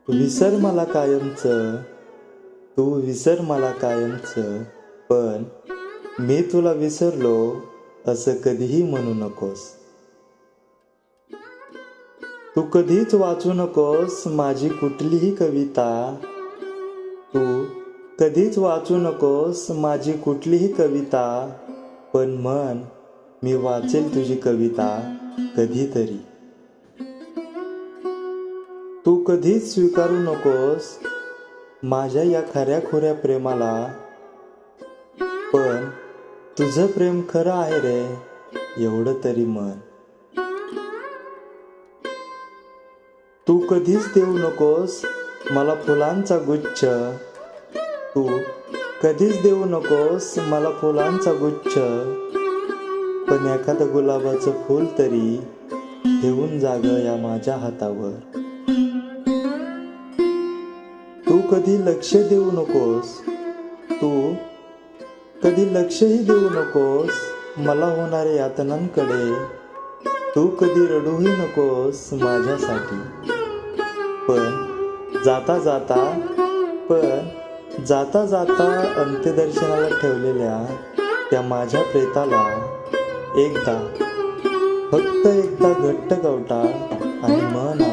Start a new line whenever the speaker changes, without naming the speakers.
विसर मला कायमचं, तू विसर मला कायमचं, पण मी तुला विसरलो असं कधीही म्हणू नकोस. तू कधीच वाचू नकोस माझी कुठलीही कविता, तू कधीच वाचू नकोस माझी कुठलीही कविता, पण म्हण मी वाचेल तुझी कविता कधीतरी. तू कधीच स्वीकारू नकोस माझ्या या खऱ्याखुऱ्या प्रेमाला, पण तुझं प्रेम खरं आहे रे एवढं तरी म्हण. तू कधीच देऊ नकोस मला फुलांचा गुच्छ, तू कधीच देऊ नकोस मला फुलांचा गुच्छ, पण एखादं गुलाबाचं फूल तरी ठेवून जाग या माझ्या हातावर. तू कधी लक्ष देऊ नकोस, तू कधी लक्षही देऊ नकोस मला होणाऱ्या यातनांकडे, तू कधी रडूही नकोस माझ्यासाठी, पण जाता जाता अंत्यदर्शनाला ठेवलेल्या त्या माझ्या प्रेताला एकदा, फक्त एकदा घट्ट कवटा आणि मन